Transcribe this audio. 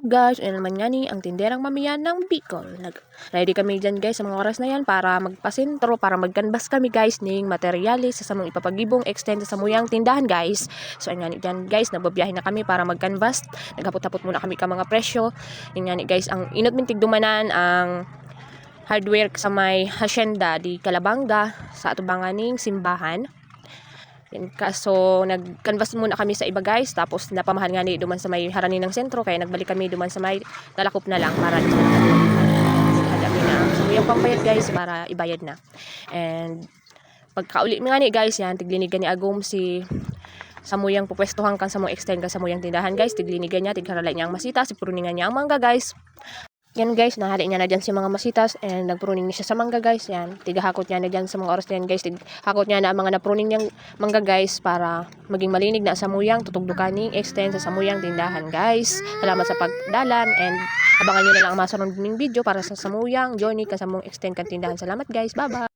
guys, ano naman nga ni ang tinderang mamiyan ng Bicol. Ready kami dyan guys sa mga oras na yan para magpasentro, para magkanbas kami guys ning materyales sa samong ipapagibong extend sa samuyang tindahan guys. So nga ni dyan guys, nagbabiyahe na kami para magkanbas. Naghapot-hapot muna kami ka mga presyo. Yun nga ni guys, ang inot mintig dumanan ang hardware sa may hacienda di Calabanga sa atubanganing simbahan. Yan, kaso nag-canvas muna kami sa iba guys, tapos napamahal nga ni duman sa may harani ng sentro, kaya nagbalik kami duman sa may talakop na lang para hadami na samuyang pambayad guys para ibayad na. And pagkauli nga ni guys, yan tiglinigan ni Agum si samuyang pupwestuhan kan sa mo extend kan sa samuyang tindahan guys, tiglinigan niya, tigharalay niya ang masita, sipuruningan niya ang mangga guys. Yan guys, nahali niya na dyan si mga masitas and nagpruning niya siya sa mangga guys. Yan, tigahakot niya na dyan sa mga oras na yan guys. Tigahakot niya na ang mga napruning niyang mangga guys para maging malinig na samuyang tutugdukaning extend sa samuyang tindahan guys. Salamat sa pagdalan and abangan niyo na lang ang masunod ng video para sa samuyang journey kasamong extend kan tindahan. Salamat guys, bye bye!